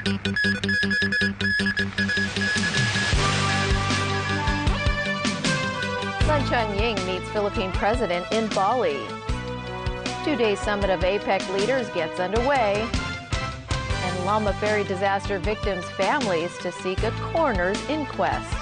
Lan Chun-ying meets Philippine president in Bali. Two-day summit of APEC leaders gets underway. And Lama Ferry disaster victims' families to seek a coroner's inquest.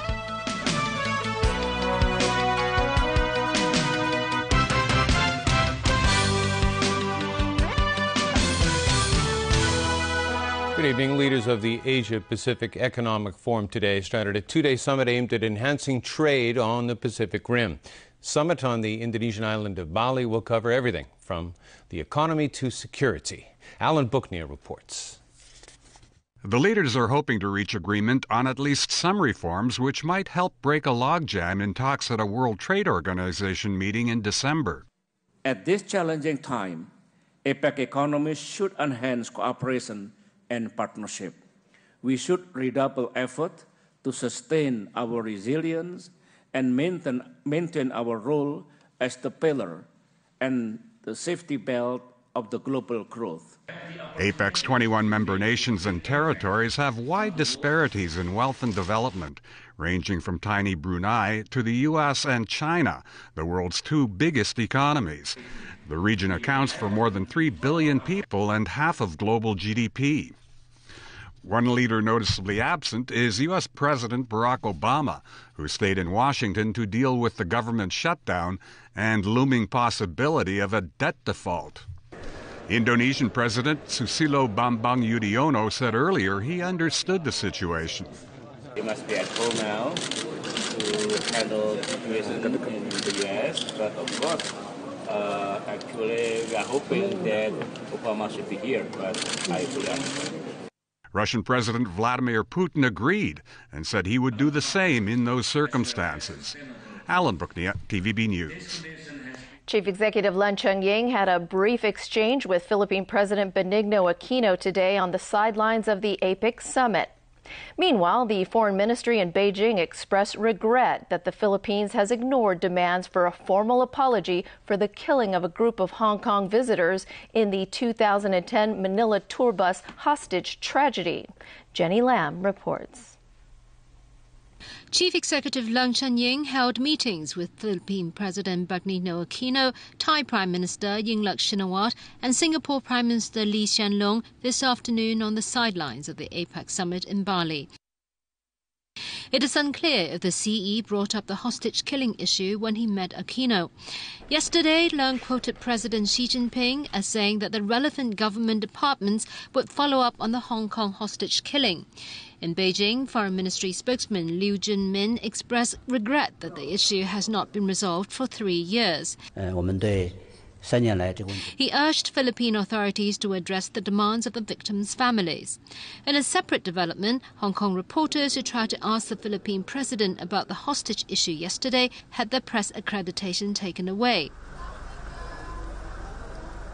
Good evening. Leaders of the Asia-Pacific Economic Forum today started a two-day summit aimed at enhancing trade on the Pacific Rim. Summit on the Indonesian island of Bali will cover everything from the economy to security. Alan Bookneer reports. The leaders are hoping to reach agreement on at least some reforms which might help break a logjam in talks at a World Trade Organization meeting in December. At this challenging time, APEC economies should enhance cooperation and partnership. We should redouble effort to sustain our resilience and maintain our role as the pillar and the safety belt of the global growth. APEC's 21 member nations and territories have wide disparities in wealth and development, ranging from tiny Brunei to the U.S. and China, the world's two biggest economies. The region accounts for more than 3 billion people and half of global GDP. One leader noticeably absent is U.S. President Barack Obama, who stayed in Washington to deal with the government shutdown and looming possibility of a debt default. Indonesian President Susilo Bambang Yudhoyono said earlier he understood the situation. He must be at home now to handle the situation in the U.S., but of course, actually we are hoping that Obama should be here, but I fully understand. Russian President Vladimir Putin agreed and said he would do the same in those circumstances. Alan Bookneer, TVB News. Chief Executive Lan Chun-ying had a brief exchange with Philippine President Benigno Aquino today on the sidelines of the APEC summit. Meanwhile, the Foreign Ministry in Beijing expressed regret that the Philippines has ignored demands for a formal apology for the killing of a group of Hong Kong visitors in the 2010 Manila tour bus hostage tragedy. Jenny Lam reports. Chief Executive Lan Chun-ying held meetings with Philippine President Benigno Aquino, Thai Prime Minister Yingluck Shinawatra, and Singapore Prime Minister Lee Hsien Loong this afternoon on the sidelines of the APEC summit in Bali. It is unclear if the CE brought up the hostage-killing issue when he met Aquino. Yesterday, Leung quoted President Xi Jinping as saying that the relevant government departments would follow up on the Hong Kong hostage-killing. In Beijing, Foreign Ministry spokesman Liu Junmin expressed regret that the issue has not been resolved for 3 years. He urged Philippine authorities to address the demands of the victims' families. In a separate development, Hong Kong reporters who tried to ask the Philippine president about the hostage issue yesterday had their press accreditation taken away.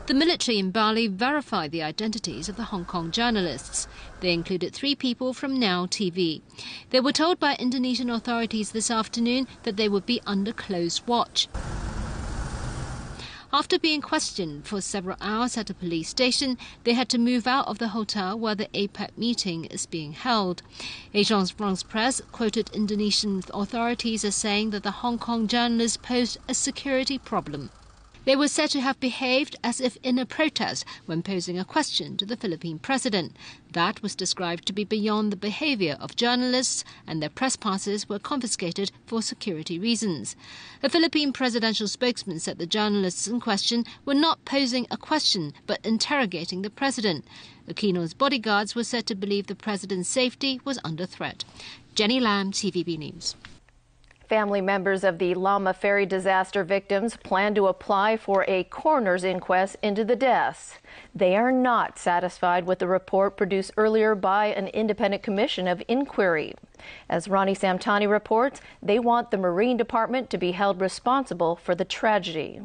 The military in Bali verified the identities of the Hong Kong journalists. They included 3 people from Now TV. They were told by Indonesian authorities this afternoon that they would be under close watch. After being questioned for several hours at a police station, they had to move out of the hotel where the APEC meeting is being held. Agence France-Presse quoted Indonesian authorities as saying that the Hong Kong journalists posed a security problem. They were said to have behaved as if in a protest when posing a question to the Philippine president. That was described to be beyond the behavior of journalists, and their press passes were confiscated for security reasons. A Philippine presidential spokesman said the journalists in question were not posing a question but interrogating the president. Aquino's bodyguards were said to believe the president's safety was under threat. Jenny Lam, TVB News. Family members of the Lama Ferry disaster victims plan to apply for a coroner's inquest into the deaths. They are not satisfied with the report produced earlier by an independent commission of inquiry. As Ronnie Samtani reports, they want the Marine Department to be held responsible for the tragedy.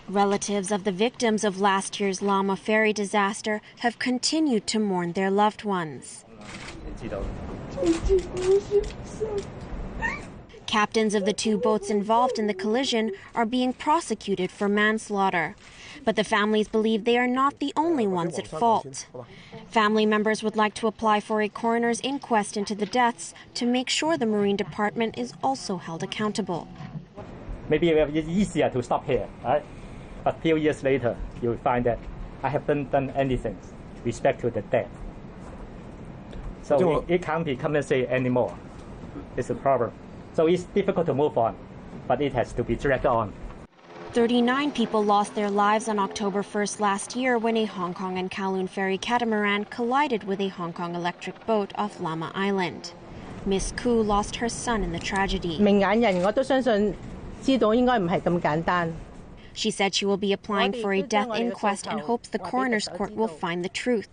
Relatives of the victims of last year's Lama Ferry disaster have continued to mourn their loved ones. Captains of the two boats involved in the collision are being prosecuted for manslaughter. But the families believe they are not the only ones at fault. Family members would like to apply for a coroner's inquest into the deaths to make sure the Marine Department is also held accountable. Maybe it's easier to stop here, right? But a few years later, you'll find that I haven't done anything with respect to the death. So it can't be compensated anymore. It's a problem. So it's difficult to move on, but it has to be dragged on. 39 people lost their lives on October 1st last year when a Hong Kong and Kowloon ferry catamaran collided with a Hong Kong electric boat off Lamma Island. Miss Koo lost her son in the tragedy. She said she will be applying for a death inquest and hopes the coroner's court will find the truth.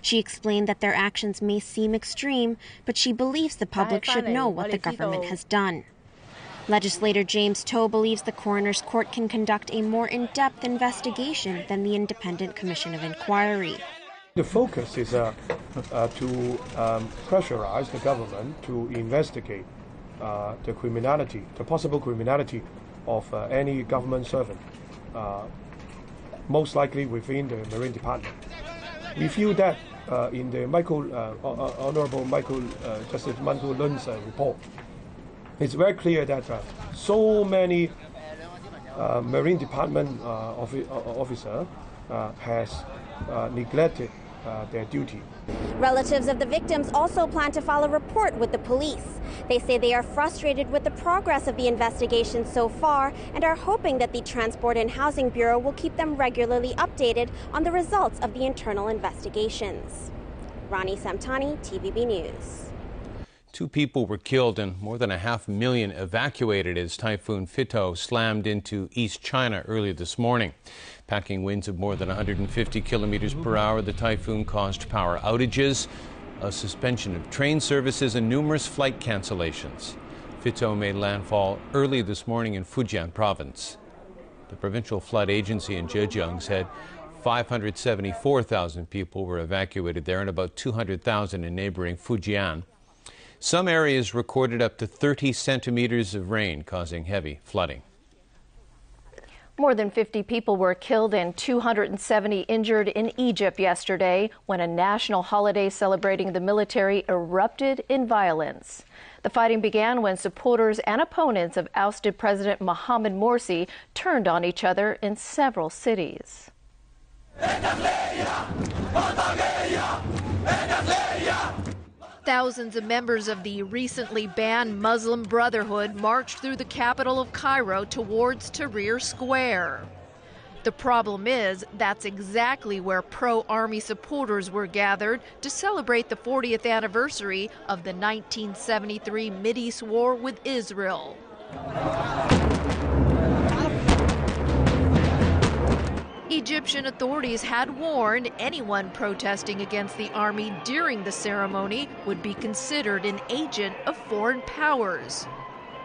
She explained that their actions may seem extreme, but she believes the public should know what the government has done. Legislator James To believes the coroner's court can conduct a more in-depth investigation than the Independent Commission of Inquiry. The focus is to pressurize the government to investigate the possible criminality of any government servant, most likely within the Marine Department. We feel that in the Honorable Justice Michael Lun's report, it's very clear that so many Marine Department officers has neglected their duty. Relatives of the victims also plan to file a report with the police. They say they are frustrated with the progress of the investigation so far and are hoping that the Transport and Housing Bureau will keep them regularly updated on the results of the internal investigations. Rani Samtani, TVB News. 2 people were killed and more than 500,000 evacuated as Typhoon Fito slammed into East China early this morning. Packing winds of more than 150 kilometers per hour, the typhoon caused power outages, a suspension of train services, and numerous flight cancellations. Fito made landfall early this morning in Fujian province. The provincial flood agency in Zhejiang said 574,000 people were evacuated there and about 200,000 in neighboring Fujian. Some areas recorded up to 30 centimeters of rain, causing heavy flooding. More than 50 people were killed and 270 injured in Egypt yesterday when a national holiday celebrating the military erupted in violence. The fighting began when supporters and opponents of ousted President Mohamed Morsi turned on each other in several cities. Thousands of members of the recently banned Muslim Brotherhood marched through the capital of Cairo towards Tahrir Square. The problem is that's exactly where pro-army supporters were gathered to celebrate the 40th anniversary of the 1973 Mideast War with Israel. Egyptian authorities had warned anyone protesting against the army during the ceremony would be considered an agent of foreign powers.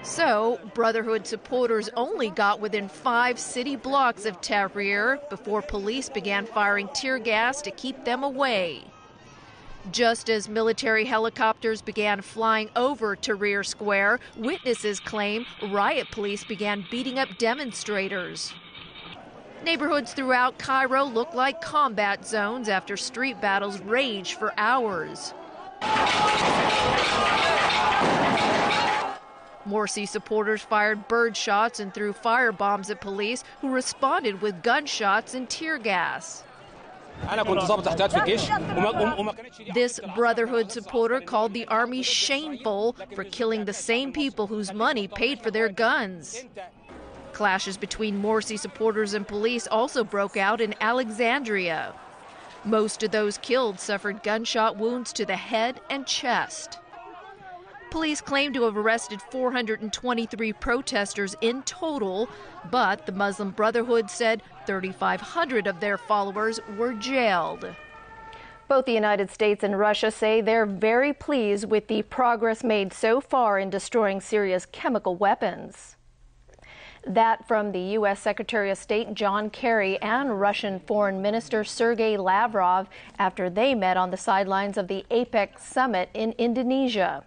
So, Brotherhood supporters only got within 5 city blocks of Tahrir before police began firing tear gas to keep them away. Just as military helicopters began flying over Tahrir Square, witnesses claim riot police began beating up demonstrators. Neighborhoods throughout Cairo look like combat zones after street battles raged for hours. Morsi supporters fired bird shots and threw fire bombs at police, who responded with gunshots and tear gas. This Brotherhood supporter called the army shameful for killing the same people whose money paid for their guns. Clashes between Morsi supporters and police also broke out in Alexandria. Most of those killed suffered gunshot wounds to the head and chest. Police claim to have arrested 423 protesters in total, but the Muslim Brotherhood said 3,500 of their followers were jailed. Both the United States and Russia say they're very pleased with the progress made so far in destroying Syria's chemical weapons. That from the U.S. Secretary of State John Kerry and Russian Foreign Minister Sergei Lavrov after they met on the sidelines of the APEC summit in Indonesia.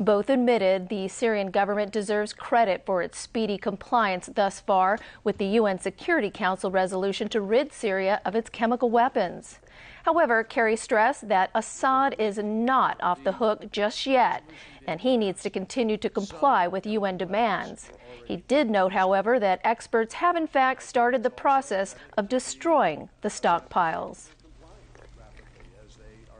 Both admitted the Syrian government deserves credit for its speedy compliance thus far with the UN Security Council resolution to rid Syria of its chemical weapons. However, Kerry stressed that Assad is not off the hook just yet, and he needs to continue to comply with UN demands. He did note, however, that experts have in fact started the process of destroying the stockpiles.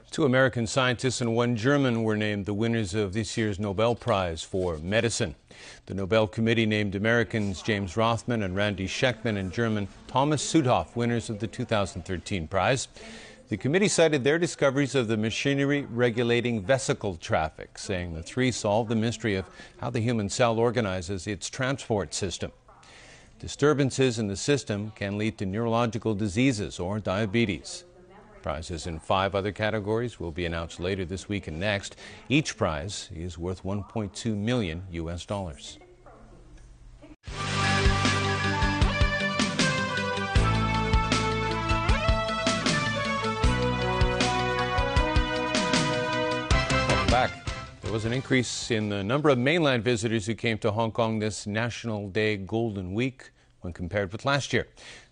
2 American scientists and 1 German were named the winners of this year's Nobel Prize for Medicine. The Nobel Committee named Americans James Rothman and Randy Schekman and German Thomas Südhoff winners of the 2013 prize. The committee cited their discoveries of the machinery regulating vesicle traffic, saying the 3 solved the mystery of how the human cell organizes its transport system. Disturbances in the system can lead to neurological diseases or diabetes. Prizes in 5 other categories will be announced later this week and next. Each prize is worth $1.2 million. Back. There was an increase in the number of mainland visitors who came to Hong Kong this National Day Golden Week when compared with last year.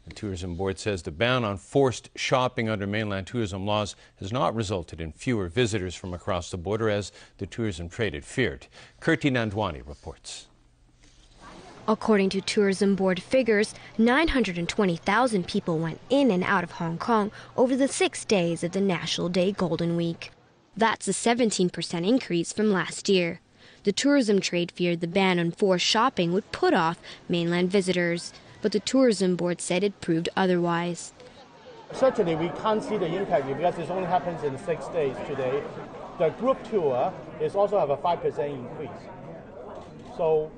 The Tourism Board says the ban on forced shopping under mainland tourism laws has not resulted in fewer visitors from across the border as the tourism trade had feared. Kirti Nandwani reports. According to Tourism Board figures, 920,000 people went in and out of Hong Kong over the 6 days of the National Day Golden Week. That's a 17% increase from last year. The tourism trade feared the ban on forced shopping would put off mainland visitors, but the Tourism Board said it proved otherwise. Certainly, we can't see the impact because it only happens in 6 days today. The group tour is also have a 5% increase, so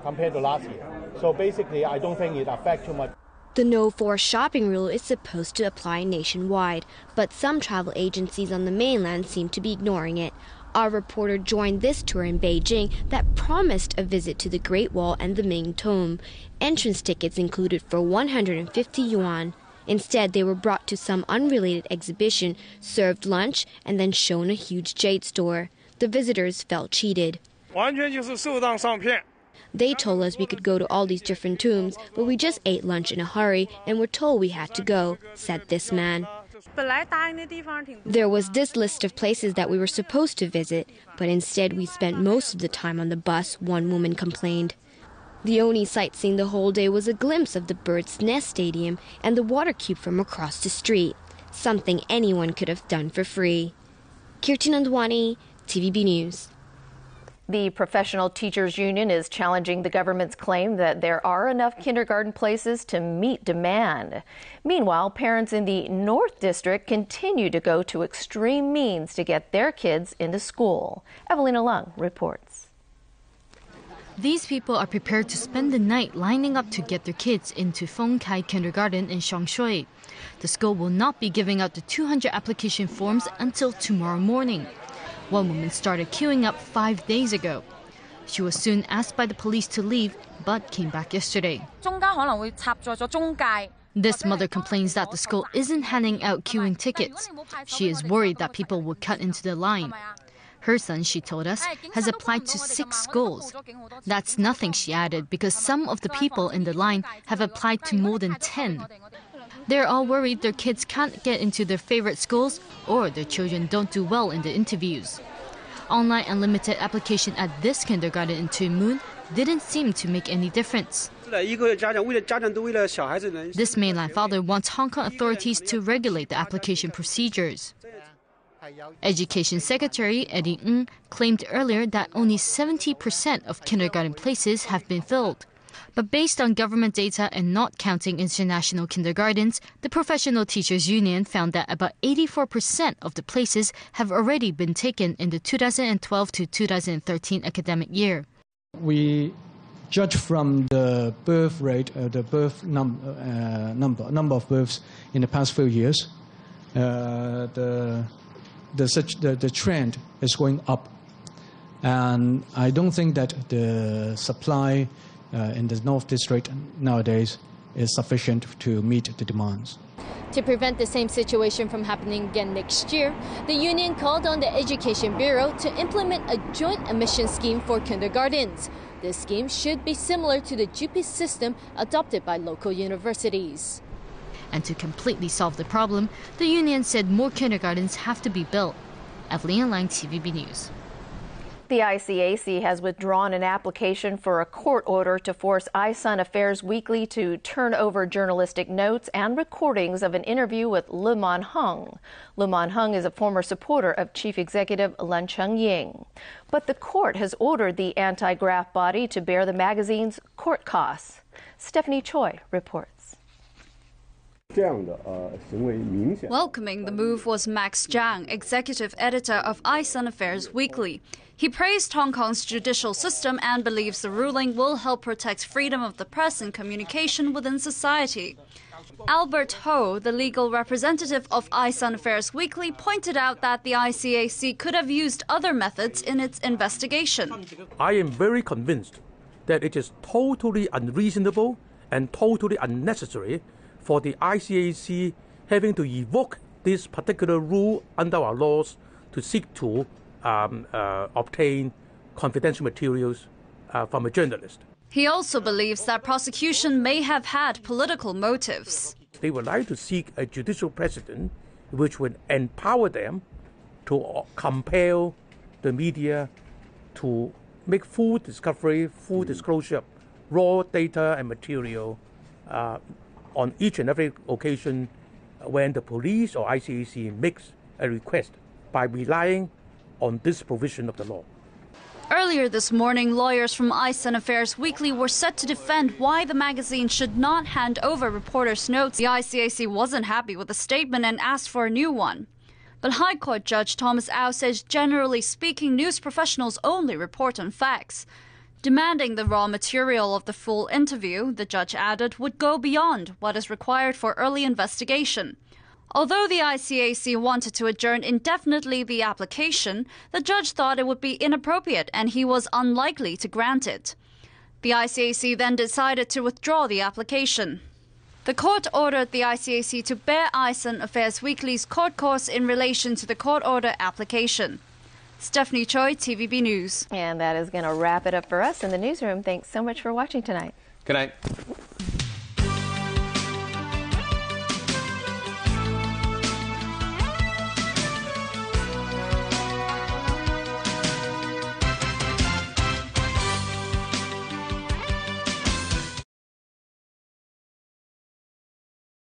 compared to last year. So basically, I don't think it affects too much. The no forced shopping rule is supposed to apply nationwide, but some travel agencies on the mainland seem to be ignoring it. Our reporter joined this tour in Beijing that promised a visit to the Great Wall and the Ming Tomb. Entrance tickets included for 150 yuan. Instead, they were brought to some unrelated exhibition, served lunch, and then shown a huge jade store. The visitors felt cheated. They told us we could go to all these different tombs, but we just ate lunch in a hurry and were told we had to go, said this man. There was this list of places that we were supposed to visit, but instead we spent most of the time on the bus, one woman complained. The only sightseeing the whole day was a glimpse of the Bird's Nest Stadium and the water cube from across the street, something anyone could have done for free. Kirti Nandwani, TVB News. The Professional Teachers Union is challenging the government's claim that there are enough kindergarten places to meet demand. Meanwhile, parents in the North District continue to go to extreme means to get their kids into school. Evelina Lung reports. These people are prepared to spend the night lining up to get their kids into Feng Kai Kindergarten in Shangshui. The school will not be giving out the 200 application forms until tomorrow morning. One woman started queuing up 5 days ago. She was soon asked by the police to leave, but came back yesterday. This mother complains that the school isn't handing out queuing tickets. She is worried that people will cut into the line. Her son, she told us, has applied to 6 schools. That's nothing, she added, because some of the people in the line have applied to more than 10. They're all worried their kids can't get into their favorite schools or their children don't do well in the interviews. Online and limited application at this kindergarten in Tuen Mun didn't seem to make any difference. This mainland father wants Hong Kong authorities to regulate the application procedures. Education Secretary Eddie Ng claimed earlier that only 70% of kindergarten places have been filled. But based on government data and not counting international kindergartens, the Professional Teachers Union found that about 84% of the places have already been taken in the 2012 to 2013 academic year. We judge from the birth rate, the birth number of births in the past few years. The trend is going up, and I don't think that the supply in the North District nowadays is sufficient to meet the demands. To prevent the same situation from happening again next year, the union called on the Education Bureau to implement a joint admission scheme for kindergartens. This scheme should be similar to the JUPI system adopted by local universities. And to completely solve the problem, the union said more kindergartens have to be built. Evelyn Lang, TVB News. The ICAC has withdrawn an application for a court order to force iSun Affairs Weekly to turn over journalistic notes and recordings of an interview with Le Man Hung. Le Man Hung is a former supporter of Chief Executive Lan Cheng-ying. But the court has ordered the anti-graft body to bear the magazine's court costs. Stephanie Choi reports. Welcoming the move was Max Zhang, executive editor of iSun Affairs Weekly. He praised Hong Kong's judicial system and believes the ruling will help protect freedom of the press and communication within society. Albert Ho, the legal representative of iSun Affairs Weekly, pointed out that the ICAC could have used other methods in its investigation. I am very convinced that it is totally unreasonable and totally unnecessary for the ICAC having to evoke this particular rule under our laws to seek to obtain confidential materials from a journalist. He also believes that prosecution may have had political motives. They would like to seek a judicial precedent which would empower them to compel the media to make full discovery, full disclosure of raw data and material on each and every occasion when the police or ICAC makes a request by relying on this provision of the law. Earlier this morning, lawyers from iSun Affairs Weekly were set to defend why the magazine should not hand over reporters' notes. The ICAC wasn't happy with the statement and asked for a new one. But High Court Judge Thomas Au says, generally speaking, news professionals only report on facts. Demanding the raw material of the full interview, the judge added, would go beyond what is required for early investigation. Although the ICAC wanted to adjourn indefinitely the application, the judge thought it would be inappropriate and he was unlikely to grant it. The ICAC then decided to withdraw the application. The court ordered the ICAC to bear iSun Affairs Weekly's court costs in relation to the court order application. Stephanie Choi, TVB News. And that is going to wrap it up for us in the newsroom. Thanks so much for watching tonight. Good night.